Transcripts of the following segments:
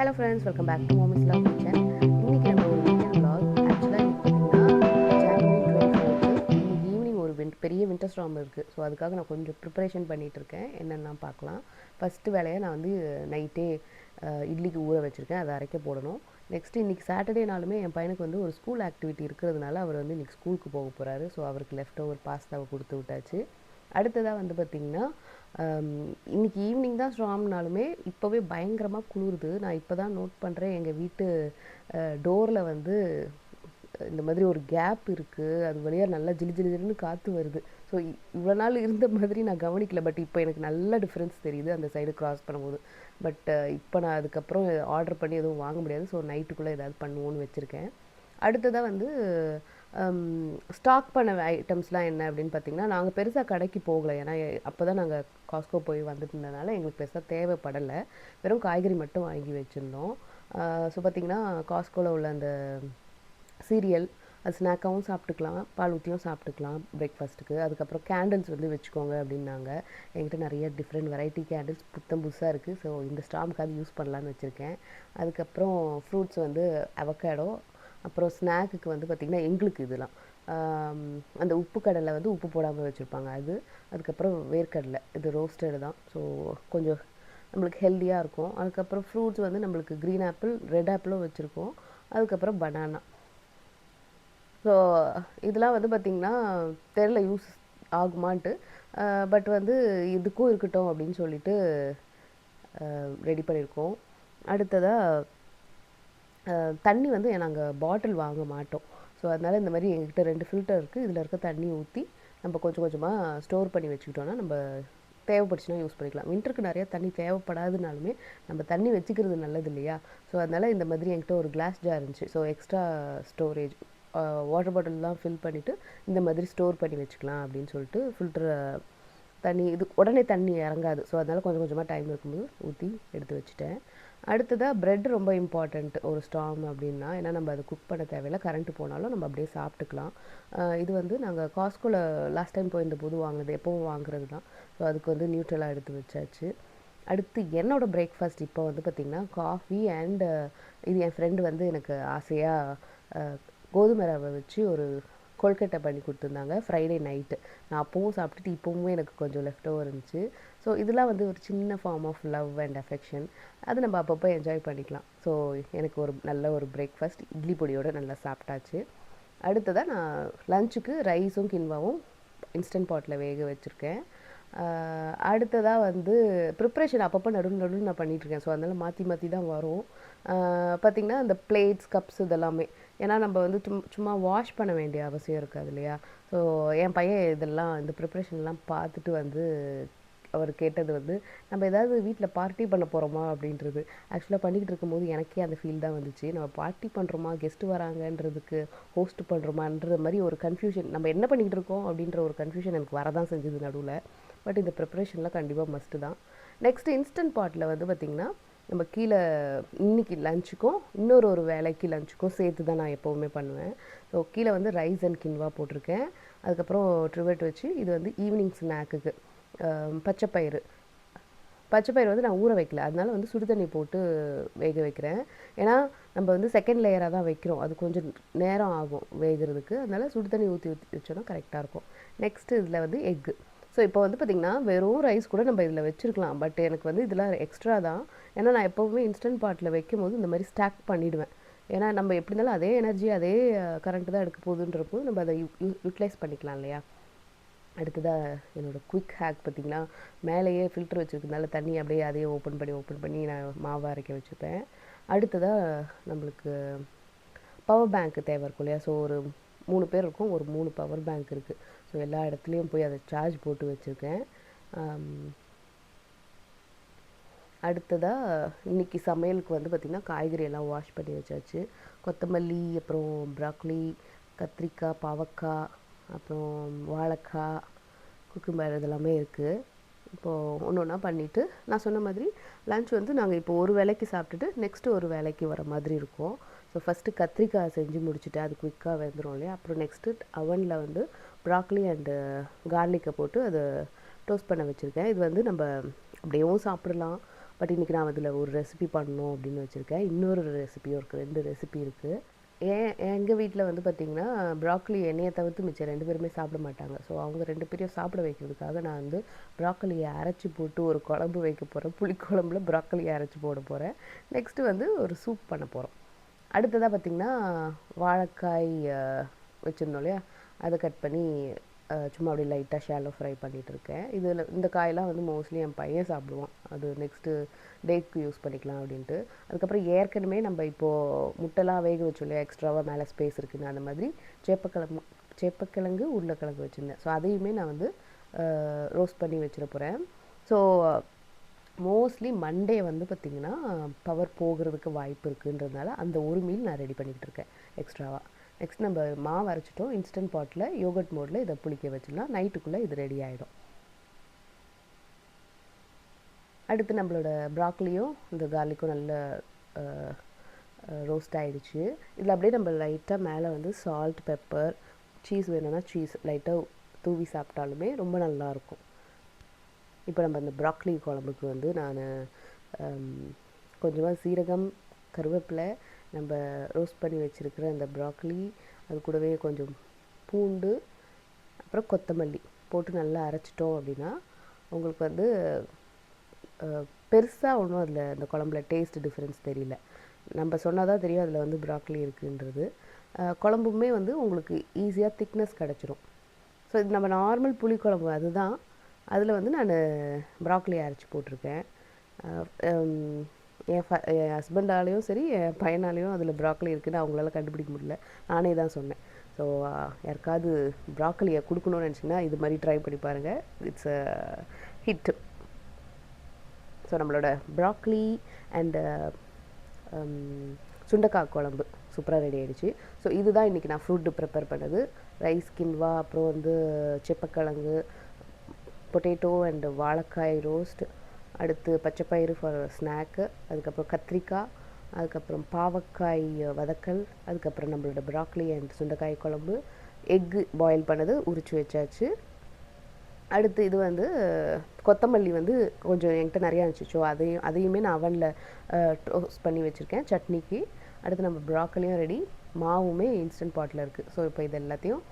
Hello friends, welcome back to mommy's love kitchen. இன்றைக்கி நம்ம ஒரு வீக்கெண்ட் vlog. ஆக்சுவலாக இன்றைக்கி பார்த்தீங்கன்னா ஜனவரி 24th. இன்றைக்கி ஈவினிங் ஒரு பெரிய வின்டர் ஸ்டார்ம் இருக்குது. ஸோ அதுக்காக நான் கொஞ்சம் ப்ரிப்பரேஷன் பண்ணிகிட்ருக்கேன். என்னென்னா பார்க்கலாம். ஃபஸ்ட்டு வேலையை நான் வந்து நைட்டே இட்லிக்கு ஊற வச்சுருக்கேன், அதை அரைக்க போடணும். நெக்ஸ்ட்டு இன்றைக்கி சாட்டர்டேனாலுமே என் பையனுக்கு வந்து ஒரு ஸ்கூல் ஆக்டிவிட்டி இருக்கிறதுனால அவர் வந்து இன்றைக்கி ஸ்கூலுக்கு போக போகிறாரு. ஸோ அவருக்கு லெஃப்ட் ஓவர் பாஸ்தாவை கொடுத்து விட்டாச்சு. அடுத்ததாக வந்து பார்த்திங்கன்னா இன்றைக்கி ஈவினிங் தான் ஸ்ட்ராம்னாலுமே இப்போவே பயங்கரமாக குளிருது. நான் இப்போ தான் நோட் பண்ணுறேன், எங்கள் வீட்டு டோரில் வந்து இந்த மாதிரி ஒரு கேப் இருக்குது. அது வழியாக நல்லா ஜிலு ஜிலு ஜிலுன்னு காற்று வருது. ஸோ இவ்வளோ நாள் இருந்த மாதிரி நான் கவனிக்கல. பட் இப்போ எனக்கு நல்ல டிஃப்ரென்ஸ் தெரியுது அந்த சைடு க்ராஸ் பண்ணும்போது. பட் இப்போ நான் அதுக்கப்புறம் ஆர்டர் பண்ணி எதுவும் வாங்க முடியாது. ஸோ நைட்டுக்குள்ளே ஏதாவது பண்ணுவோன்னு வச்சுருக்கேன். அடுத்ததாக வந்து ஸ்டாக் பண்ண ஐட்டம்ஸ்லாம் என்ன அப்படின்னு பார்த்திங்கன்னா, நாங்கள் பெருசாக கடைக்கு போகலை. ஏன்னா அப்போ தான் நாங்கள் காஸ்கோ போய் வந்துட்டு இருந்ததுனால எங்களுக்கு பெருசாக தேவைப்படலை. வெறும் காய்கறி மட்டும் வாங்கி வச்சுருந்தோம். ஸோ பார்த்திங்கன்னா, காஸ்கோவில் உள்ள அந்த சீரியல் அது ஸ்நாக்காகவும் சாப்பிட்டுக்கலாம், பால் ஊற்றியும் சாப்பிட்டுக்கலாம் பிரேக்ஃபாஸ்ட்டுக்கு. அதுக்கப்புறம் கேண்டில்ஸ் வந்து வச்சுக்கோங்க அப்படின்னாங்க. என்கிட்ட நிறைய டிஃப்ரெண்ட் வெரைட்டி கேண்டில்ஸ் புத்தம் புதுசாக இருக்குது. ஸோ இந்த ஸ்டாம்க்காவது யூஸ் பண்ணலான்னு வச்சுருக்கேன். அதுக்கப்புறம் ஃப்ரூட்ஸ் வந்து அவகேடோ. அப்புறம் ஸ்நாக்குக்கு வந்து பார்த்திங்கன்னா எங்களுக்கு இதெல்லாம் அந்த உப்பு கடலை வந்து உப்பு போடாமல் வச்சுருப்பாங்க அது. அதுக்கப்புறம் வேர்க்கடலை, இது ரோஸ்டடு தான். ஸோ கொஞ்சம் நம்மளுக்கு ஹெல்த்தியாக இருக்கும். அதுக்கப்புறம் ஃப்ரூட்ஸ் வந்து நம்மளுக்கு க்ரீன் ஆப்பிள், ரெட் ஆப்பிளும் வச்சுருக்கோம். அதுக்கப்புறம் பனானா. ஸோ இதெல்லாம் வந்து பார்த்திங்கன்னா தெரில யூஸ் ஆகுமான்ட்டு. பட் வந்து இதுக்கும் இருக்கட்டும் அப்படின்னு சொல்லிட்டு ரெடி பண்ணியிருக்கோம். அடுத்ததாக தண்ணி வந்து நாங்கள் பாட்டில் வாங்க மாட்டோம். ஸோ அதனால் இந்த மாதிரி எங்ககிட்ட 2 ஃபில்டர் இருக்குது. இதில் இருக்க தண்ணி ஊற்றி நம்ம கொஞ்சம் கொஞ்சமாக ஸ்டோர் பண்ணி வச்சுக்கிட்டோன்னா நம்ம தேவைப்பட்டுச்சுன்னா யூஸ் பண்ணிக்கலாம். வின்டருக்கு நிறையா தண்ணி தேவைப்படாதுனாலுமே நம்ம தண்ணி வச்சுக்கிறது நல்லது இல்லையா? ஸோ அதனால் இந்த மாதிரி என்கிட்ட ஒரு கிளாஸ் ஜார் இருந்துச்சு. ஸோ எக்ஸ்ட்ரா ஸ்டோரேஜ் வாட்டர் பாட்டில்லாம் ஃபில் பண்ணிவிட்டு இந்த மாதிரி ஸ்டோர் பண்ணி வச்சுக்கலாம் அப்படின்னு சொல்லிட்டு ஃபில்டரை தண்ணி இது உடனே தண்ணி இறங்காது. ஸோ அதனால் கொஞ்சம் கொஞ்சமாக டைம் இருக்கும்போது ஊற்றி எடுத்து வச்சுட்டேன். அடுத்ததாக ப்ரெட் ரொம்ப இம்பார்ட்டண்ட் ஒரு ஸ்டார்ம் அப்படின்னா. ஏன்னா நம்ம அதை குக் பண்ண தேவையில்லை, கரண்ட்டு போனாலும் நம்ம அப்படியே சாப்பிட்டுக்கலாம். இது வந்து நாங்கள் காஸ்கோவில் லாஸ்ட் டைம் போயிருந்த போது வாங்குறது, எப்போவும் வாங்குறது தான். ஸோ அதுக்கு வந்து நியூட்ரலாக எடுத்து வச்சாச்சு. அடுத்து என்னோடய பிரேக்ஃபாஸ்ட் இப்போ வந்து பார்த்திங்கன்னா காஃபி அண்ட் இது என் ஃப்ரெண்டு வந்து எனக்கு ஆசையாக கோதுமை ரவை வச்சு ஒரு கொழுக்கட்டை பண்ணி கொடுத்துருந்தாங்க ஃப்ரைடே நைட்டு. நான் அப்போவும் சாப்பிட்டுட்டு இப்போவும் எனக்கு கொஞ்சம் லெஃப்ட் ஓவர் இருந்துச்சு. ஸோ இதெல்லாம் வந்து ஒரு சின்ன form of love and affection. அது நம்ம அப்பப்போ என்ஜாய் பண்ணிக்கலாம். ஸோ எனக்கு ஒரு நல்ல ஒரு பிரேக்ஃபாஸ்ட் இட்லி பொடியோடு நல்லா சாப்பிட்டாச்சு. அடுத்ததாக நான் லஞ்சுக்கு ரைஸும் கின்வாவும் இன்ஸ்டன்ட் பாட்டில் வேக வச்சுருக்கேன். அடுத்ததாக வந்து ப்ரிப்ரேஷன் அப்பப்போ நடுவில் நான் பண்ணிகிட்ருக்கேன். ஸோ அதனால் மாற்றி மாற்றி தான் வரும். பார்த்திங்கன்னா இந்த பிளேட்ஸ், கப்ஸ் இதெல்லாமே. ஏன்னா நம்ம வந்து சும்மா வாஷ் பண்ண வேண்டிய அவசியம் இருக்காது இல்லையா? ஸோ என் பையன் இதெல்லாம் இந்த ப்ரிப்ரேஷன்லாம் பார்த்துட்டு வந்து அவர் கேட்டது வந்து, நம்ம ஏதாவது வீட்டில் பார்ட்டி பண்ண போகிறோமா அப்படின்றது. ஆக்சுவலாக பண்ணிக்கிட்டு இருக்கும்போது எனக்கே அந்த ஃபீல் தான் வந்துச்சு. நம்ம பார்ட்டி பண்ணுறோமா, கெஸ்ட்டு வராங்கன்றதுக்கு ஹோஸ்ட் பண்ணுறோமான்ற மாதிரி ஒரு கன்ஃபியூஷன், நம்ம என்ன பண்ணிக்கிட்டு இருக்கோம் அப்படின்ற ஒரு கன்ஃபியூஷன் எனக்கு வரதான் செஞ்சது நடுவில். பட் இந்த ப்ரிப்ரேஷன்லாம் கண்டிப்பாக மஸ்ட்டு தான். நெக்ஸ்ட்டு இன்ஸ்டன்ட் பாட்டில் வந்து பார்த்திங்கன்னா நம்ம கீழே இன்றைக்கி லஞ்சுக்கும் இன்னொரு வேலைக்கு லஞ்சுக்கும் சேர்த்து தான் நான் எப்போவுமே பண்ணுவேன். ஸோ கீழே வந்து ரைஸ் அண்ட் கின்வா போட்டிருக்கேன். அதுக்கப்புறம் ட்ரிவெட் வச்சு இது வந்து ஈவினிங் ஸ்நாக்குக்கு பச்சைப்பயிறு வந்து நான் ஊற வைக்கல. அதனால வந்து சுடு தண்ணி போட்டு வேக வைக்கிறேன். ஏன்னா நம்ம வந்து செகண்ட் லேயராக தான் வைக்கிறோம், அது கொஞ்சம் நேரம் ஆகும் வேகிறதுக்கு. அதனால் சுடு தண்ணி ஊற்றி வச்சோன்னா கரெக்டாக இருக்கும். நெக்ஸ்ட்டு இதில் வந்து எக்கு. ஸோ இப்போ வந்து பார்த்திங்கன்னா வெறும் ரைஸ் கூட நம்ம இதில் வச்சுருக்கலாம். பட் எனக்கு வந்து இதெல்லாம் எக்ஸ்ட்ரா தான். ஏன்னா நான் எப்போவுமே இன்ஸ்டன்ட் பாட்டில் வைக்கும் போது இந்த மாதிரி ஸ்டாக் பண்ணிவிடுவேன். ஏன்னா நம்ம எப்படி இருந்தாலும் அதே எனர்ஜி அதே கரண்ட்டு தான் எடுக்க போகுதுன்றப்போ நம்ம அதை யூட்டிலைஸ் பண்ணிக்கலாம் இல்லையா? அடுத்ததாக என்னோடய குயிக் ஹேக் பார்த்திங்கன்னா, மேலேயே ஃபில்டர் வச்சுருக்கனால தண்ணி அப்படியே அதையே ஓப்பன் பண்ணி நான் மாவு அரைக்க வச்சுப்பேன். அடுத்ததாக நம்மளுக்கு பவர் பேங்க்கு தேவை இருக்கும் இல்லையா? ஸோ ஒரு 3 பேர் இருக்கும், ஒரு 3 பவர் பேங்க் இருக்குது. ஸோ எல்லா இடத்துலையும் போய் அதை சார்ஜ் போட்டு வச்சுருக்கேன். அடுத்ததாக இன்றைக்கி சமையலுக்கு வந்து பார்த்திங்கன்னா காய்கறி எல்லாம் வாஷ் பண்ணி வச்சாச்சு. கொத்தமல்லி, அப்புறம் ப்ராக்லி, கத்திரிக்காய், பாவக்காய், அப்புறம் வாழைக்காய், குக்கும்பர் இதெல்லாமே இருக்குது. இப்போது ஒன்று ஒன்றா பண்ணிவிட்டு நான் சொன்ன மாதிரி லன்ச் வந்து நாங்கள் இப்போ ஒரு வேளைக்கு சாப்பிட்டுட்டு நெக்ஸ்ட்டு ஒரு வேளைக்கு வர மாதிரி இருக்கும். ஸோ ஃபஸ்ட்டு கத்திரிக்காய் செஞ்சு முடிச்சுட்டு அது குயிக்காக வெந்துடும் இல்லையா? அப்புறம் நெக்ஸ்ட்டு அவனில் வந்து ப்ராக்லி அண்டு கார்லிக்கை போட்டு அதை டோஸ்ட் பண்ண வச்சுருக்கேன். இது வந்து நம்ம அப்படியேவும் சாப்பிடலாம், பட் இன்றைக்கி நான் அதில் ஒரு ரெசிபி பண்ணணும் அப்படின்னு வச்சுருக்கேன். இன்னொரு ரெசிபியும் இருக்குது, 2 ரெசிபி இருக்குது. எங்கள் வீட்டில் வந்து பார்த்திங்கன்னா ப்ராக்கலி என்னையை தவிர்த்து மிச்சம் 2 பேருமே சாப்பிட மாட்டாங்க. ஸோ அவங்க 2 பேரையும் சாப்பிட வைக்கிறதுக்காக நான் வந்து ப்ராக்கலியை அரைச்சி போட்டு ஒரு குழம்பு வைக்க போகிறேன். புளிக்குழம்புல ப்ராக்கலியை அரைச்சி போட போகிறேன். நெக்ஸ்ட்டு வந்து ஒரு சூப் பண்ண போகிறோம். அடுத்ததாக பார்த்திங்கன்னா வாழைக்காய் வச்சுருந்தோம் இல்லையா, அதை கட் பண்ணி சும்மா அப்படியே லைட்டாக ஷாலோ ஃப்ரை பண்ணிகிட்ருக்கேன். இதில் இந்த காயெல்லாம் வந்து மோஸ்ட்லி என் பையன் சாப்பிடுவான். அது நெக்ஸ்ட்டு டேக்கு யூஸ் பண்ணிக்கலாம் அப்படின்ட்டு. அதுக்கப்புறம் ஏற்கனவே நம்ம இப்போது முட்டைலாம் வேக வச்சோம் இல்லையா, எக்ஸ்ட்ராவாக மேலே ஸ்பேஸ் இருக்குதுன்னு, அந்த மாதிரி சேப்பக்கிழங்கு உருளைக்கிழங்கு வச்சுருந்தேன். ஸோ அதையுமே நான் வந்து ரோஸ்ட் பண்ணி வச்சிட போகிறேன். ஸோ மோஸ்ட்லி மண்டே வந்து பார்த்திங்கன்னா பவர் போகிறதுக்கு வாய்ப்பு இருக்குன்றதுனால அந்த ஒரு மீல் நான் ரெடி பண்ணிக்கிட்டு இருக்கேன் எக்ஸ்ட்ராவாக. நெக்ஸ்ட் நம்ம மாவு அரைச்சிட்டோம். இன்ஸ்டன்ட் பாட்டில் யோகர்ட் மோடில் இதை புளிக்க வச்சிடலாம். நைட்டுக்குள்ளே இது ரெடி ஆகிடும். அடுத்து நம்மளோட ப்ராக்கலியும் இந்த கார்லிக்கும் நல்ல ரோஸ்ட் ஆகிடுச்சு. இதில் அப்படியே நம்ம லைட்டாக மேலே வந்து சால்ட், பெப்பர், சீஸ் வேணும்னா சீஸ் லைட்டாக தூவி சாப்பிட்டாலுமே ரொம்ப நல்லாயிருக்கும். இப்போ நம்ம அந்த ப்ராக்கலி குழம்புக்கு வந்து நான் கொஞ்சமாக சீரகம், கருவேப்பிலை, நம்ம ரோஸ்ட் பண்ணி வச்சுருக்கிற அந்த ப்ராக்கலி, அது கூடவே கொஞ்சம் பூண்டு, அப்புறம் கொத்தமல்லி போட்டு நல்லா அரைச்சிட்டோம் அப்படின்னா உங்களுக்கு வந்து பெருசாக ஒன்றும் அதில் அந்த குழம்புல டேஸ்ட் டிஃப்ரென்ஸ் தெரியல. நம்ம சொன்னால் தான் தெரியும் அதில் வந்து ப்ராக்கலி இருக்குன்றது. குழம்புமே வந்து உங்களுக்கு ஈஸியாக திக்னஸ் கிடச்சிரும். ஸோ இது நம்ம நார்மல் புளிக்குழம்பு அதுதான். அதில் வந்து நான் ப்ராக்கலி அரைச்சி போட்டிருக்கேன். என் ஹஸ்பண்டாலேயும் சரி என் பையனாலேயும் அதில் ப்ராக்கலி இருக்குதுன்னு அவங்களால கண்டுபிடிக்க முடியல. நானே தான் சொன்னேன். ஸோ யாருக்காவது ப்ராக்கலியை கொடுக்கணும்னு நினச்சிங்கன்னா இது மாதிரி ட்ரை பண்ணி பாருங்கள். It's a hit. ஸோ நம்மளோட ப்ராக்கலி அண்டு சுண்டைக்காய் குழம்பு சூப்பராக ரெடி ஆகிடுச்சு. ஸோ இதுதான் இன்றைக்கி நான் ஃப்ரூட்டு ப்ரிப்பேர் பண்ணது. ரைஸ், கின்வா, அப்புறம் வந்து செப்பக்கிழங்கு, பொட்டேட்டோ அண்டு வாழைக்காய் ரோஸ்ட், அடுத்து பச்சைப்பயிறு ஃபார் ஸ்நாக்கு, அதுக்கப்புறம் கத்திரிக்காய், அதுக்கப்புறம் பாவக்காய் வதக்கல், அதுக்கப்புறம் நம்மளோட ப்ராக்கலி அண்ட் சுண்டைக்காய் குழம்பு, எக்கு பாயில் பண்ணது உரித்து வச்சாச்சு. அடுத்து இது வந்து கொத்தமல்லி வந்து கொஞ்சம் என்கிட்ட நிறையா இருந்துச்சு. அதையுமே நான் அவனில் டோஸ்ட் பண்ணி வச்சுருக்கேன் சட்னிக்கு. அடுத்து நம்ம ப்ராக்கலியும் ரெடி, மாவுமே இன்ஸ்டன்ட் பாட்டில் இருக்குது. ஸோ இப்போ இது எல்லாத்தையும்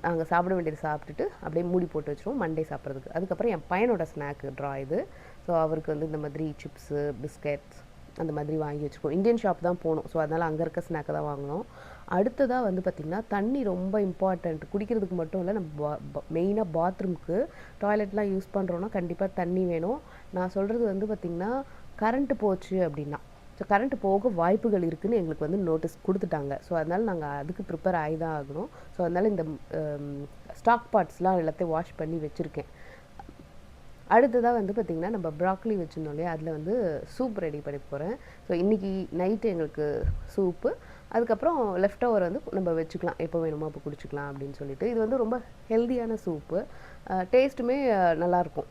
நாங்கள் சாப்பிட வேண்டியது சாப்பிட்டுட்டு அப்படியே மூடி போட்டு வச்சுருவோம் மண்டே சாப்பிட்றதுக்கு. அதுக்கப்புறம் என் பையனோட ஸ்நாக்கு ட்ரா இது. ஸோ அவருக்கு வந்து இந்த மாதிரி சிப்ஸு, பிஸ்கெட்ஸ் அந்த மாதிரி வாங்கி வச்சுருக்கோம். இந்தியன் ஷாப் தான் போகணும். ஸோ அதனால் அங்கே இருக்க ஸ்நாக்கை தான் வாங்கினோம். அடுத்ததாக வந்து பார்த்திங்கன்னா தண்ணி ரொம்ப இம்பார்ட்டண்ட். குடிக்கிறதுக்கு மட்டும் இல்லை, நம்ம மெயினாக பாத்ரூம்க்கு டாய்லெட்லாம் யூஸ் பண்ணுறோன்னா கண்டிப்பாக தண்ணி வேணும். நான் சொல்கிறது வந்து பார்த்திங்கன்னா கரண்ட்டு போச்சு அப்படின்னா, ஸோ கரண்ட்டு போக வாய்ப்புகள் இருக்குதுன்னு எங்களுக்கு வந்து நோட்டீஸ் கொடுத்துட்டாங்க. ஸோ அதனால் நாங்கள் அதுக்கு ப்ரிப்பேர் ஆகி தான் ஆகணும். ஸோ அதனால் இந்த ஸ்டாக் பார்ட்ஸ்லாம் எல்லாத்தையும் வாஷ் பண்ணி வச்சுருக்கேன். அடுத்ததாக வந்து பார்த்திங்கன்னா நம்ம ப்ராக்கலி வச்சுருந்தோம் இல்லையா, அதில் வந்து சூப் ரெடி பண்ணி போகிறேன். ஸோ இன்றைக்கி நைட்டு எங்களுக்கு சூப்பு, அதுக்கப்புறம் லெஃப்ட் ஓவர் வந்து நம்ம வச்சுக்கலாம், எப்போ வேணுமோ அப்போ குடிச்சிக்கலாம் அப்படின்னு சொல்லிட்டு. இது வந்து ரொம்ப ஹெல்தியான சூப்பு, டேஸ்ட்டுமே நல்லாயிருக்கும்.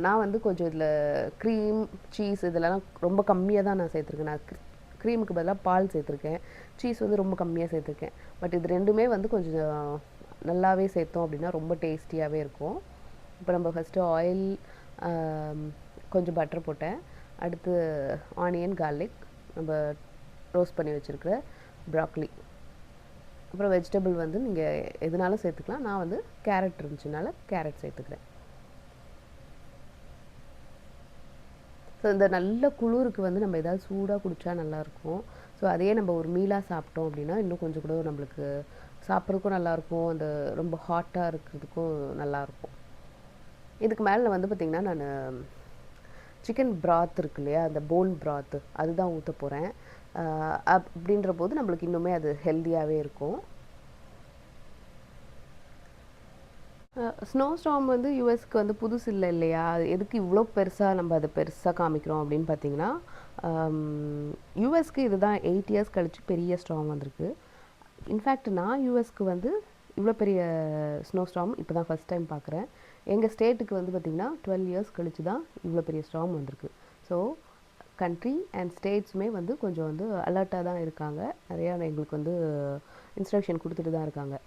நான் வந்து கொஞ்சம் இதில் க்ரீம், சீஸ் இதெல்லாம் ரொம்ப கம்மியாக தான் நான் சேர்த்துருக்கேன். நான் க்ரீமுக்கு பதிலாக பால் சேர்த்துருக்கேன். சீஸ் வந்து ரொம்ப கம்மியாக சேர்த்துருக்கேன். பட் இது ரெண்டுமே வந்து கொஞ்சம் நல்லாவே சேர்த்தோம் அப்படின்னா ரொம்ப டேஸ்டியாகவே இருக்கும். இப்போ நம்ம ஃபஸ்ட்டு ஆயில், கொஞ்சம் பட்டர் போட்டேன். அடுத்து ஆனியன், கார்லிக், நம்ம ரோஸ்ட் பண்ணி வச்சுருக்கிற ப்ராக்கலி, அப்புறம் வெஜிடபிள் வந்து நீங்கள் எதுனாலும் சேர்த்துக்கலாம். நான் வந்து கேரட் இருந்துச்சுனால கேரட் சேர்த்துக்கிறேன். ஸோ இந்த நல்ல குளிருக்கு வந்து நம்ம ஏதாவது சூடாக குடித்தா நல்லாயிருக்கும். ஸோ அதையே நம்ம ஒரு மீலாக சாப்பிட்டோம் அப்படின்னா இன்னும் கொஞ்சம் கூட நம்மளுக்கு சாப்பிட்றதுக்கும் நல்லாயிருக்கும், அந்த ரொம்ப ஹாட்டாக இருக்கிறதுக்கும் நல்லாயிருக்கும். இதுக்கு மேலே வந்து பார்த்திங்கன்னா நான் சிக்கன் ப்ராத் இருக்கு இல்லையா, அந்த போன் ப்ராத்து அதுதான் ஊற்ற போகிறேன். அப்படின்ற போது நம்மளுக்கு இன்னுமே அது ஹெல்த்தியாகவே இருக்கும். ஸ்னோ ஸ்டார்ம் வந்து யூஎஸ்க்கு வந்து புதுசு இல்லை இல்லையா, எதுக்கு இவ்வளோ பெருசாக நம்ம அதை பெருசாக காமிக்கிறோம் அப்படின்னு பார்த்தீங்கன்னா, யூஎஸ்க்கு இதுதான் 8 இயர்ஸ் கழித்து பெரிய ஸ்டார்ம் வந்திருக்கு. இன்ஃபேக்ட் நான் யூஎஸ்க்கு வந்து இவ்வளோ பெரிய ஸ்னோ ஸ்டார்ம் இப்போ தான் ஃபஸ்ட் டைம் பார்க்குறேன். எங்கள் ஸ்டேட்டுக்கு வந்து பார்த்திங்கன்னா 12 இயர்ஸ் கழித்து தான் இவ்வளோ பெரிய ஸ்டார்ம் வந்திருக்கு. ஸோ கண்ட்ரி அண்ட் ஸ்டேட்ஸுமே வந்து கொஞ்சம் வந்து அலர்ட்டாக தான் இருக்காங்க. நிறையா எங்களுக்கு வந்து இன்ஸ்ட்ரக்ஷன் கொடுத்துட்டு தான் இருக்காங்க.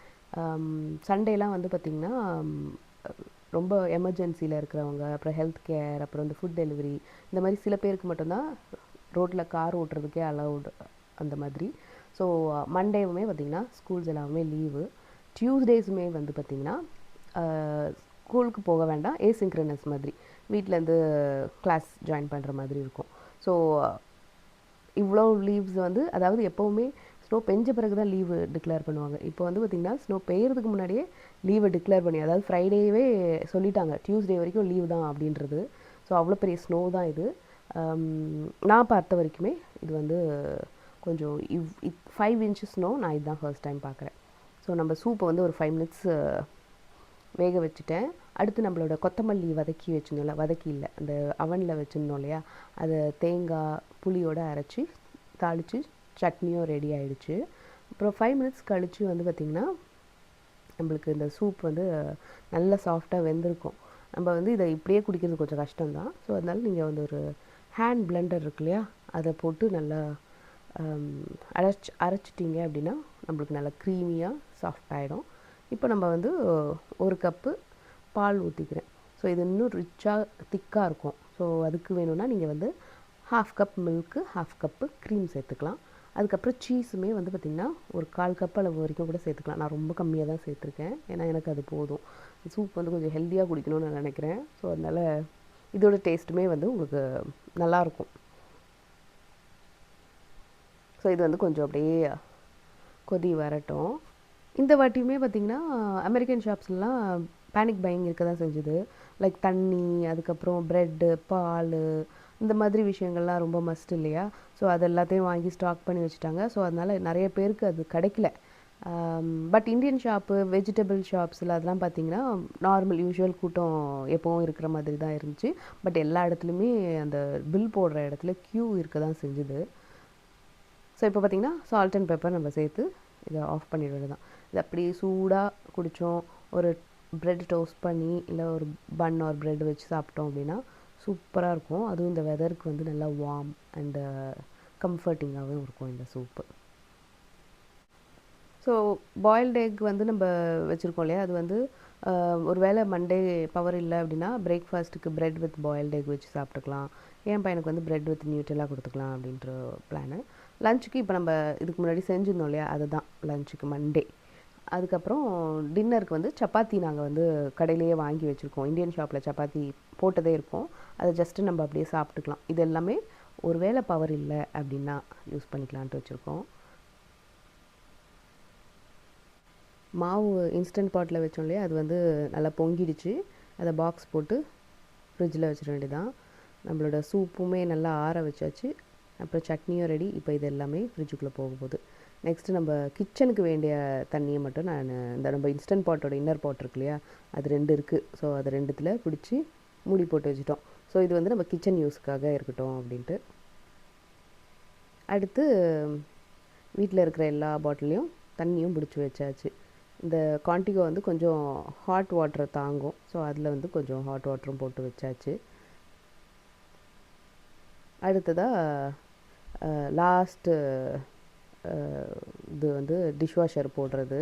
சண்டேலாம் வந்து பார்த்திங்கன்னா ரொம்ப எமர்ஜென்சியில் இருக்கிறவங்க, அப்புறம் ஹெல்த் கேர், அப்புறம் இந்த ஃபுட் டெலிவரி, இந்த மாதிரி சில பேருக்கு மட்டும்தான் ரோட்டில் கார் ஓட்டுறதுக்கே அலவுட் அந்த மாதிரி. ஸோ மண்டேவுமே பார்த்திங்கன்னா ஸ்கூல்ஸ் எல்லாமே லீவு. டியூஸ்டேஸுமே வந்து பார்த்திங்கன்னா ஸ்கூலுக்கு போக வேண்டாம், ஏசிங்க்ரனஸ் மாதிரி வீட்டிலேருந்து கிளாஸ் ஜாயின் பண்ணுற மாதிரி இருக்கும். ஸோ இவ்வளோ லீவ்ஸ் வந்து அதாவது எப்போவுமே ஸ்னோ பெஞ்ச பிறகு தான் லீவு டிக்ளேர் பண்ணுவாங்க. இப்போ வந்து பார்த்திங்கன்னா ஸ்னோ பெய்யறதுக்கு முன்னாடியே லீவை டிக்ளேர் பண்ணி, அதாவது ஃப்ரைடேவே சொல்லிட்டாங்க டியூஸ்டே வரைக்கும் லீவ் தான் அப்படின்றது. ஸோ அவ்வளோ பெரிய ஸ்னோ தான் இது. நான் பார்த்த வரைக்குமே இது வந்து கொஞ்சம் 5 inches ஸ்னோ நான் இதுதான் ஃபர்ஸ்ட் டைம் பார்க்குறேன். ஸோ நம்ம சூப்பை வந்து ஒரு 5 minutes வேக வச்சுட்டேன். அடுத்து நம்மளோட கொத்தமல்லி வதக்கி வச்சுருந்தோம்ல, வதக்கி இல்லை, அந்த அவனில் வச்சுருந்தோம் இல்லையா, அதை தேங்காய் புளியோடு அரைச்சி தாளித்து சட்னியும் ரெடி ஆகிடுச்சு. அப்புறம் 5 minutes கழித்து வந்து பார்த்திங்கன்னா நம்மளுக்கு இந்த சூப் வந்து நல்லா சாஃப்டாக வெந்திருக்கும். நம்ம வந்து இதை இப்படியே குடிக்கிறது கொஞ்சம் கஷ்டம்தான். ஸோ அதனால் நீங்கள் வந்து ஒரு ஹேண்ட் பிளெண்டர் இருக்கு இல்லையா, அதை போட்டு நல்லா அரைச்சிட்டிங்க அப்படின்னா நம்மளுக்கு நல்லா க்ரீமியாக சாஃப்ட் ஆகிடும். இப்போ நம்ம வந்து 1 கப்பு பால் ஊற்றிக்கிறேன். ஸோ இது இன்னும் ரிச்சாக திக்காக இருக்கும். ஸோ அதுக்கு வேணும்னா நீங்கள் வந்து 1/2 கப் மில்க்கு, 1/2 கப்பு க்ரீம் சேர்த்துக்கலாம். அதுக்கப்புறம் சீஸுமே வந்து பார்த்திங்கன்னா ஒரு 1/4 கப் அளவு வரைக்கும் கூட சேர்த்துக்கலாம். நான் ரொம்ப கம்மியாக தான் சேர்த்துருக்கேன், ஏன்னா எனக்கு அது போதும். சூப் வந்து கொஞ்சம் ஹெல்த்தியாக குடிக்கணும்னு நான் நினைக்கிறேன். ஸோ அதனால் இதோட டேஸ்ட்டுமே வந்து உங்களுக்கு நல்லாயிருக்கும். ஸோ இது வந்து கொஞ்சம் அப்படியே கொதி வரட்டும். இந்த வாட்டியுமே பார்த்திங்கன்னா அமெரிக்கன் ஷாப்ஸ்லாம் பேனிக் பையிங் இருக்க தான் செஞ்சுது. லைக் தண்ணி, அதுக்கப்புறம் ப்ரெட்டு, பால், இந்த மாதிரி விஷயங்கள்லாம் ரொம்ப மஸ்ட் இல்லையா. ஸோ அது எல்லாத்தையும் வாங்கி ஸ்டாக் பண்ணி வச்சுட்டாங்க. ஸோ அதனால் நிறைய பேருக்கு அது கிடைக்கல. பட் இந்தியன் ஷாப்பு, வெஜிடபிள் ஷாப்ஸில் அதெல்லாம் பார்த்திங்கன்னா நார்மல் யூஷுவல் கூட்டம் எப்போவும் இருக்கிற மாதிரி தான் இருந்துச்சு. பட் எல்லா இடத்துலையுமே அந்த பில் போடுற இடத்துல க்யூ இருக்க தான் செஞ்சுது. ஸோ இப்போ பார்த்திங்கன்னா சால்ட் அண்ட் பெப்பர் நம்ம சேர்த்து இதை ஆஃப் பண்ணிட வேண்டியதான். இது அப்படியே சூடாக குடித்தோம், ஒரு ப்ரெட் டோஸ்ட் பண்ணி இல்லை ஒரு பன் ஆர் ப்ரெட் வச்சு சாப்பிட்டோம் அப்படின்னா சூப்பராக இருக்கும். அதுவும் இந்த வெதருக்கு வந்து நல்லா வார்ம் அண்ட் கம்ஃபர்டிங்காகவும் இருக்கும் இந்த சூப்பு. ஸோ பாயில்டு எக் வந்து நம்ம வச்சுருக்கோம் இல்லையா, அது வந்து ஒரு வேளை மண்டே பவர் இல்லை அப்படின்னா பிரேக்ஃபாஸ்ட்டுக்கு ப்ரெட் வித் பாயில்டு எக் வச்சு சாப்பிட்டுக்கலாம். என் பையனுக்கு வந்து ப்ரெட் வித் நியூட்ரெல்லா கொடுத்துக்கலாம் அப்படின்ற பிளானு. லஞ்சுக்கு இப்போ நம்ம இதுக்கு முன்னாடி செஞ்சுருந்தோம் இல்லையா, அதுதான் லஞ்சுக்கு மண்டே. அதுக்கப்புறம் டின்னருக்கு வந்து சப்பாத்தி நாங்கள் வந்து கடையிலேயே வாங்கி வச்சுருக்கோம். இந்தியன் ஷாப்பில் சப்பாத்தி போட்டதே இருக்கும், அதை ஜஸ்ட்டு நம்ம அப்படியே சாப்பிட்டுக்கலாம். இது எல்லாமே ஒரு வேளை பவர் இல்லை அப்படின்னா யூஸ் பண்ணிக்கலான்ட்டு வச்சுருக்கோம். மாவு இன்ஸ்டன்ட் பாட்டில் வச்சோம் இல்லையா, அது வந்து நல்லா பொங்கிடுச்சு. அதை பாக்ஸ் போட்டு ஃப்ரிட்ஜில் வச்சிட வேண்டியதான். நம்மளோட சூப்புமே நல்லா ஆற வச்சாச்சு. அப்புறம் சட்னியும் ரெடி. இப்போ இது எல்லாமே ஃப்ரிட்ஜுக்குள்ளே போக போகுது. நெக்ஸ்ட்டு நம்ம கிச்சனுக்கு வேண்டிய தண்ணியை மட்டும் நான் இந்த நம்ம இன்ஸ்டன்ட் பாட்டோட இன்னர் பாட் இருக்கு இல்லையா, அது 2 இருக்குது. ஸோ அது 2த்தில் பிடிச்சி மூடி போட்டு வச்சுட்டோம். ஸோ இது வந்து நம்ம கிச்சன் யூஸ்க்காக இருக்கட்டும் அப்படின்ட்டு. அடுத்து வீட்டில் இருக்கிற எல்லா பாட்டிலையும் தண்ணியும் பிடிச்சி வச்சாச்சு. இந்த கான்டிகோ வந்து கொஞ்சம் ஹாட் வாட்டரை தாங்கும். ஸோ அதில் வந்து கொஞ்சம் ஹாட் வாட்டரும் போட்டு வச்சாச்சு. அடுத்ததாக லாஸ்ட்டு இது வந்து டிஷ்வாஷர் போடுறது.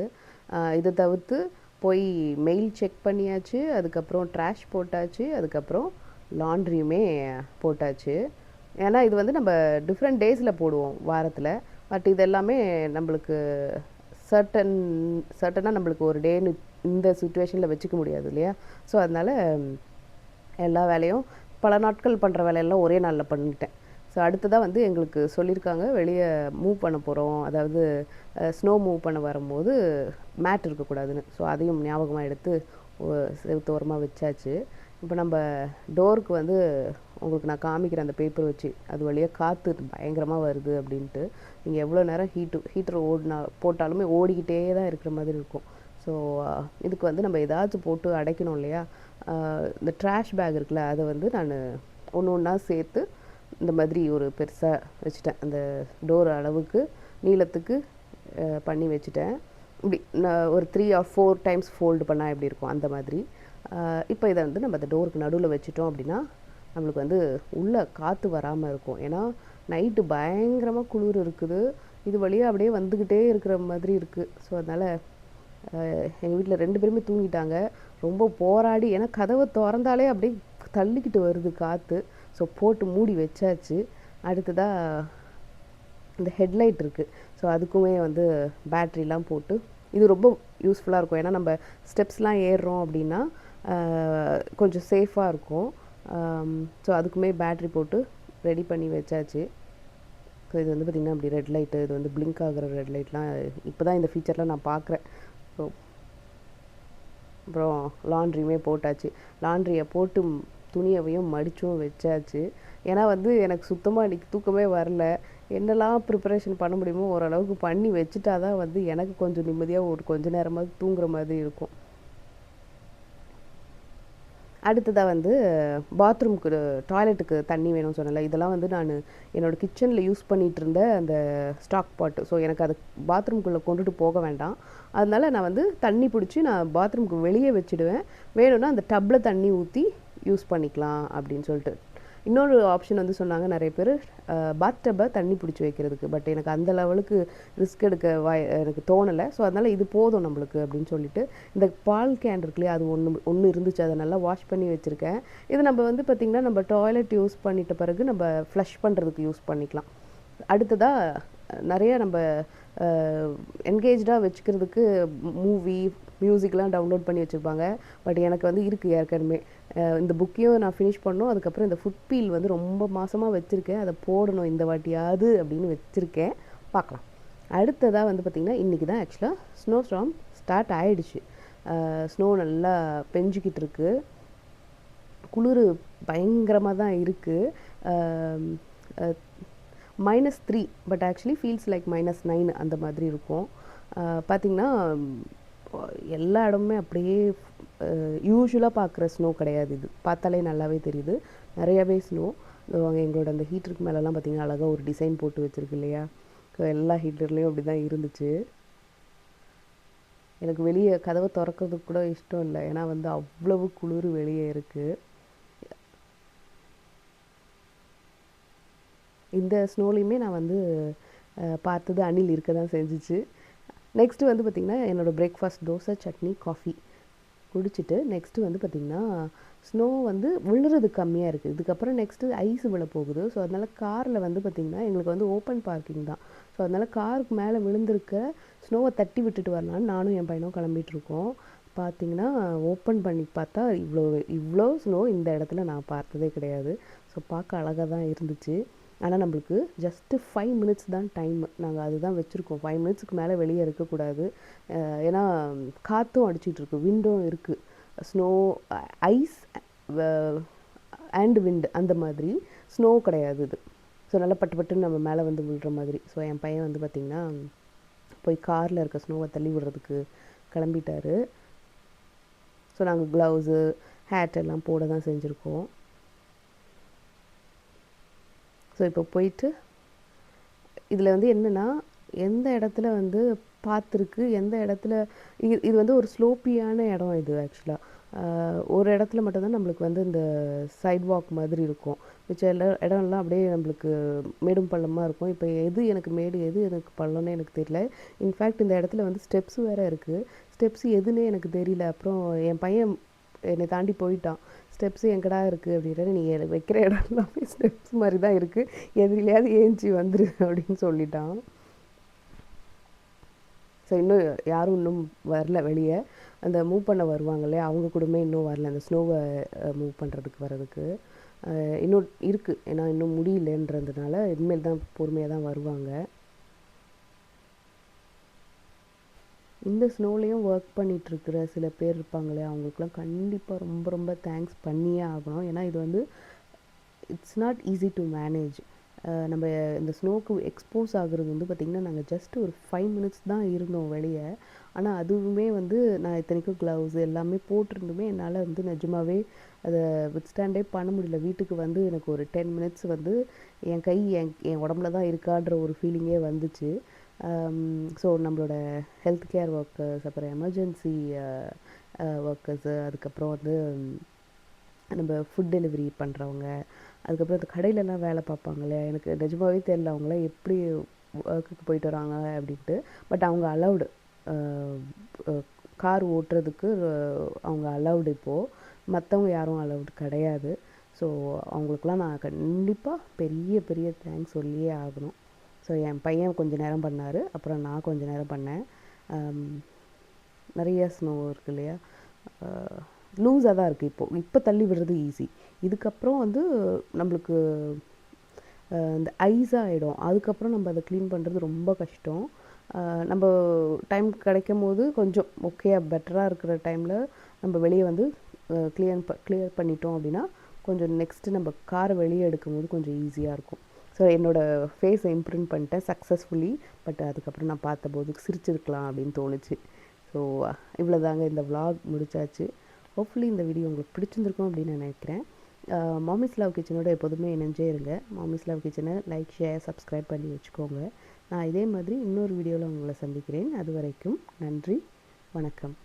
இதை தவிர்த்து போய் மெயில் செக் பண்ணியாச்சு, அதுக்கப்புறம் ட்ராஷ் போட்டாச்சு, அதுக்கப்புறம் லாண்ட்ரியுமே போட்டாச்சு. ஏன்னா இது வந்து நம்ம டிஃப்ரெண்ட் டேஸில் போடுவோம் வாரத்தில். பட் இது எல்லாமே நம்மளுக்கு சர்டனாக நம்மளுக்கு ஒரு டேன்னு இந்த சுச்சுவேஷனில் வச்சுக்க முடியாது இல்லையா. ஸோ அதனால் எல்லா வேலையும் பல நாட்கள் பண்ணுற வேலையெல்லாம் ஒரே நாளில் பண்ணிட்டேன். ஸோ அடுத்ததாக வந்து எங்களுக்கு சொல்லியிருக்காங்க வெளியே மூவ் பண்ண போகிறோம், அதாவது ஸ்னோ மூவ் பண்ண வரும்போது மேட் இருக்கக்கூடாதுன்னு. ஸோ அதையும் ஞாபகமாக எடுத்து செவுத்தோரமாக வச்சாச்சு. இப்போ நம்ம டோருக்கு வந்து உங்களுக்கு நான் காமிக்கிறேன் அந்த பேப்பர் வச்சு, அது வழியாக காற்று பயங்கரமாக வருது அப்படின்ட்டு. நீங்கள் எவ்வளோ நேரம் ஹீட்டர் போட்டாலுமே ஓடிக்கிட்டே தான் இருக்கிற மாதிரி இருக்கும். ஸோ இதுக்கு வந்து நம்ம ஏதாச்சும் போட்டு அடைக்கணும் இல்லையா. இந்த ட்ராஷ் பேக் இருக்குல்ல, அதை வந்து நான் ஒன்று ஒன்றா சேர்த்து இந்த மாதிரி ஒரு பெருசாக வச்சுட்டேன். அந்த டோர் அளவுக்கு நீளத்துக்கு பண்ணி வச்சுட்டேன். இப்படி நான் ஒரு 3 or 4 times ஃபோல்டு பண்ணால் எப்படி இருக்கும் அந்த மாதிரி. இப்போ இதை வந்து நம்ம அந்த டோருக்கு நடுவில் வச்சுட்டோம் அப்படின்னா நம்மளுக்கு வந்து உள்ளே காற்று வராமல் இருக்கும். ஏன்னா நைட்டு பயங்கரமாக குளிர் இருக்குது, இது வழியாக அப்படியே வந்துக்கிட்டே இருக்கிற மாதிரி இருக்குது. ஸோ அதனால் எங்கள் வீட்டில் 2 பேருமே தூங்கிட்டாங்க. ரொம்ப போராடி, ஏன்னா கதவை திறந்தாலே அப்படியே தள்ளிக்கிட்டு வருது காற்று. ஸோ போட்டு மூடி வச்சாச்சு. அடுத்ததாக இந்த ஹெட்லைட் இருக்குது. ஸோ அதுக்குமே வந்து பேட்ரிலாம் போட்டு, இது ரொம்ப யூஸ்ஃபுல்லாக இருக்கும். ஏன்னா நம்ம ஸ்டெப்ஸ்லாம் ஏறுறோம் அப்படின்னா கொஞ்சம் சேஃபாக இருக்கும். ஸோ அதுக்குமே பேட்ரி போட்டு ரெடி பண்ணி வச்சாச்சு. ஸோ இது வந்து பார்த்திங்கன்னா அப்படி ரெட் லைட்டு, இது வந்து பிளிங்க் ஆகிற ரெட் லைட்லாம் இப்போ தான் இந்த ஃபீச்சர்லாம் நான் பார்க்குறேன். ஸோ அப்புறம் லாண்ட்ரியுமே போட்டாச்சு. லாண்ட்ரியை போட்டு துணியவையும் மடிச்சும் வச்சாச்சு. ஏன்னா வந்து எனக்கு சுத்தமாக இன்றைக்கி தூக்கமே வரல. என்னெல்லாம் ப்ரிப்பரேஷன் பண்ண முடியுமோ ஓரளவுக்கு பண்ணி வச்சுட்டா தான் வந்து எனக்கு கொஞ்சம் நிம்மதியாக ஒரு கொஞ்ச நேரமாவது தூங்குற மாதிரி இருக்கும். அடுத்ததாக வந்து பாத்ரூமுக்கு டாய்லெட்டுக்கு தண்ணி வேணும்னு சொன்னல, இதெல்லாம் வந்து நான் என்னோடய கிச்சனில் யூஸ் பண்ணிகிட்டு இருந்த அந்த ஸ்டாக் பாட்டு. ஸோ எனக்கு அது பாத்ரூம்குள்ளே கொண்டுட்டு போக வேண்டாம். அதனால் நான் வந்து தண்ணி பிடிச்சி நான் பாத்ரூமுக்கு வெளியே வச்சுடுவேன். வேணும்னா அந்த டப்பில் தண்ணி ஊற்றி யூஸ் பண்ணிக்கலாம் அப்படின்னு சொல்லிட்டு. இன்னொரு ஆப்ஷன் வந்து சொன்னாங்க நிறைய பேர், பாத் டப்பை தண்ணி பிடிச்சி வைக்கிறதுக்கு. பட் எனக்கு அந்த லெவலுக்கு ரிஸ்க் எடுக்க எனக்கு தோணலை. ஸோ அதனால் இது போதும் நம்மளுக்கு அப்படின்னு சொல்லிட்டு இந்த பால் கேன் இருக்குல்லையே, அது ஒன்று இருந்துச்சு. அதை நல்லா வாஷ் பண்ணி வச்சுருக்கேன். இது நம்ம வந்து பார்த்திங்கன்னா நம்ம டாய்லெட் யூஸ் பண்ணிட்ட பிறகு நம்ம ஃப்ளஷ் பண்ணுறதுக்கு யூஸ் பண்ணிக்கலாம். அடுத்ததாக நிறைய நம்ம என்கேஜாக வச்சுக்கிறதுக்கு மூவி மியூசிக்லாம் டவுன்லோட் பண்ணி வச்சுருப்பாங்க. பட் எனக்கு வந்து இருக்குது ஏற்கனவே. இந்த புக்கையும் நான் ஃபினிஷ் பண்ணணும். அதுக்கப்புறம் இந்த ஃபுட் பீல் வந்து ரொம்ப மாதமாக வச்சுருக்கேன். அதை போடணும் இந்த வாட்டியாவது அப்படின்னு வச்சுருக்கேன். பார்க்கலாம். அடுத்ததாக வந்து பார்த்திங்கன்னா இன்றைக்கி தான் ஆக்சுவலாக ஸ்னோ ஸ்டார்ம் ஸ்டார்ட் ஆகிடுச்சு. ஸ்னோ நல்லா பெஞ்சிக்கிட்டு இருக்குது. குளிர் பயங்கரமாக தான் இருக்குது. -3 பட் ஆக்சுவலி ஃபீல்ஸ் லைக் -9 அந்த மாதிரி இருக்கும். பார்த்திங்கன்னா எல்லா இடமுமே அப்படியே யூஸ்வலாக பார்க்குற ஸ்னோ கிடையாது. இது பார்த்தாலே நல்லாவே தெரியுது. நிறையாவே ஸ்னோ. அங்கே எங்களோட அந்த ஹீட்டருக்கு மேலெலாம் பார்த்திங்கன்னா அழகாக ஒரு டிசைன் போட்டு வச்சுருக்கு இல்லையா. ஸோ எல்லா ஹீட்டர்லேயும் அப்படி தான் இருந்துச்சு. எனக்கு வெளியே கதவை திறக்கிறதுக்கு கூட இஷ்டம் இல்லை. ஏன்னா வந்து அவ்வளவு குளிர் வெளியே இருக்குது. இந்த ஸ்னோலையுமே நான் வந்து பார்த்தது அணில் இருக்க தான் செஞ்சிச்சு. நெக்ஸ்ட்டு வந்து பார்த்திங்கன்னா என்னோடய பிரேக்ஃபாஸ்ட் தோசை, சட்னி, காஃபி குடிச்சிட்டு நெக்ஸ்ட்டு வந்து பார்த்திங்கன்னா ஸ்னோ வந்து விழுறது கம்மியாக இருக்குது. இதுக்கப்புறம் நெக்ஸ்ட்டு ஐஸ் விழ போகுது. ஸோ அதனால் காரில் வந்து பார்த்திங்கன்னா எங்களுக்கு வந்து ஓப்பன் பார்க்கிங் தான். ஸோ அதனால் காருக்கு மேலே விழுந்திருக்க ஸ்னோவை தட்டி விட்டுட்டு வரலான்னு நானும் என் பையனும் கிளம்பிகிட்ருக்கோம். பார்த்திங்கன்னா ஓப்பன் பண்ணி பார்த்தா இவ்வளோ ஸ்னோ இந்த இடத்துல நான் பார்த்ததே கிடையாது. ஸோ பார்க்க அழகாக தான் இருந்துச்சு. ஆனால் நம்மளுக்கு ஜஸ்ட்டு 5 மினிட்ஸ் தான் டைமு. நாங்கள் அதுதான் வச்சுருக்கோம். 5 மினிட்ஸுக்கு மேலே வெளியே இருக்கக்கூடாது. ஏன்னா காற்றும் அடிச்சிட்ருக்கு, விண்டும் இருக்குது. ஸ்னோ, ஐஸ் அண்ட் விண்டு அந்த மாதிரி. ஸ்னோ கிடையாது இது. ஸோ நல்லா பட்டு பட்டுன்னு நம்ம மேலே வந்து விழுற மாதிரி. ஸோ என் பையன் வந்து பார்த்திங்கன்னா போய் காரில் இருக்க ஸ்னோவை தள்ளி விடுறதுக்கு கிளம்பிட்டாரு. ஸோ நாங்கள் க்ளவுஸு, ஹேட் எல்லாம் போட தான் செஞ்சுருக்கோம். ஸோ இப்போ போயிட்டு இதில் வந்து என்னென்னா எந்த இடத்துல வந்து பார்த்துருக்கு, எந்த இடத்துல இது வந்து ஒரு ஸ்லோப்பியான இடம் இது ஆக்சுவலாக. ஒரு இடத்துல மட்டும்தான் நம்மளுக்கு வந்து இந்த சைட் வாக் மாதிரி இருக்கும். மிச்சம் இடம்லாம் அப்படியே நம்மளுக்கு மேடும் பள்ளமாக இருக்கும். இப்போ எது எனக்கு மேடு எது எனக்கு பள்ளம்னு எனக்கு தெரியல. இன்ஃபேக்ட் இந்த இடத்துல வந்து ஸ்டெப்ஸ் வேறு இருக்குது. ஸ்டெப்ஸ் எதுன்னே எனக்கு தெரியல. அப்புறம் என் பையன் என்னை தாண்டி போயிட்டான். ஸ்டெப்ஸு எங்கடா இருக்குது அப்படின்ட்டு, நீங்கள் வைக்கிற இடம் எல்லாமே ஸ்டெப்ஸ் மாதிரி தான் இருக்குது, எதுலையாவது ஏஞ்சி வந்துரு அப்படின்னு சொல்லிட்டான். ஸோ இன்னும் யாரும் இன்னும் வரல வெளியே. அந்த மூவ் பண்ண வருவாங்க இல்லையா, அவங்க கூடமே இன்னும் வரல. அந்த ஸ்னோவை மூவ் பண்ணுறதுக்கு வர்றதுக்கு இன்னும் இருக்குது. ஏன்னா இன்னும் முடியலன்றதுனால இனிமேல் தான் பொறுமையாக தான் வருவாங்க. இந்த ஸ்னோலையும் ஒர்க் பண்ணிகிட்ருக்கிற சில பேர் இருப்பாங்களே, அவங்களுக்குலாம் கண்டிப்பாக ரொம்ப ரொம்ப தேங்க்ஸ் பண்ணியே ஆகணும். ஏன்னா இது வந்து it's not easy to manage. நம்ம இந்த ஸ்னோவுக்கு எக்ஸ்போஸ் ஆகுறது வந்து பார்த்திங்கன்னா நாங்கள் ஜஸ்ட் ஒரு 5 மினிட்ஸ் தான் இருந்தோம் வெளியே. ஆனால் அதுவுமே வந்து நான் இத்தனைக்கும் க்ளவுஸ் எல்லாமே போட்டிருந்துமே என்னால் வந்து நிஜமாகவே அதை வித்ஸ்டாண்டே பண்ண முடியல. வீட்டுக்கு வந்து எனக்கு ஒரு 10 மினிட்ஸ் வந்து என் கை என் உடம்புல தான் இருக்கான்ற ஒரு ஃபீலிங்கே வந்துச்சு. ஸோ நம்மளோட ஹெல்த் கேர் ஒர்க்கர்ஸ், அப்புறம் எமர்ஜென்சி ஒர்க்கர்ஸு, அதுக்கப்புறம் வந்து நம்ம ஃபுட் டெலிவரி பண்ணுறவங்க, அதுக்கப்புறம் இந்த கடையிலலாம் வேலை பார்ப்பாங்க இல்லையா, எனக்கு நிஜமாகவே தெரியல அவங்களாம் எப்படி ஒர்க்குக்கு போயிட்டு வராங்க அப்படின்ட்டு. பட் அவங்க அலவுடு கார் ஓட்டுறதுக்கு அவங்க அலவுடு இப்போது. மற்றவங்க யாரும் அலவுடு கிடையாது. ஸோ அவங்களுக்குலாம் நான் கண்டிப்பாக பெரிய பெரிய தேங்க்ஸ் சொல்லியே ஆகணும். ஸோ என் பையன் கொஞ்சம் நேரம் பண்ணார், அப்புறம் நான் கொஞ்சம் நேரம் பண்ணேன். நிறைய ஸ்னோ இருக்குது இல்லையா, லூஸாக தான் இருக்குது இப்போது. இப்போ தள்ளி விடுறது ஈஸி. இதுக்கப்புறம் வந்து நம்மளுக்கு இந்த ஐஸாக ஆகிடும். அதுக்கப்புறம் நம்ம அதை க்ளீன் பண்ணுறது ரொம்ப கஷ்டம். நம்ம டைம் கிடைக்கும் போது கொஞ்சம் ஓகேயா பெட்டராக இருக்கிற டைமில் நம்ம வெளியே வந்து கிளியர் பண்ணிட்டோம் அப்படின்னா கொஞ்சம் நெக்ஸ்ட்டு நம்ம காரை வெளியே எடுக்கும்போது கொஞ்சம் ஈஸியாக இருக்கும். ஸோ என்னோடய ஃபேஸை இம்ப்ரிண்ட் பண்ணிட்டேன் சக்ஸஸ்ஃபுல்லி. பட் அதுக்கப்புறம் நான் பார்த்தபோது சிரிச்சிருக்கலாம் அப்படின்னு தோணுச்சு. ஸோ இவ்வளோதாங்க, இந்த விலாக் முடிச்சாச்சு. ஹோப்ஃபுல்லி இந்த வீடியோ உங்களுக்கு பிடிச்சிருந்துருக்கும் அப்படின்னு நான் நினைக்கிறேன். மாமிஸ் லவ் கிச்சனோட எப்போதுமே இணைஞ்சே இருங்க. மாமிஸ் லவ் கிச்சனை லைக், ஷேர், சப்ஸ்கிரைப் பண்ணி வச்சுக்கோங்க. நான் இதே மாதிரி இன்னொரு வீடியோவில் உங்களை சந்திக்கிறேன். அது வரைக்கும் நன்றி, வணக்கம்.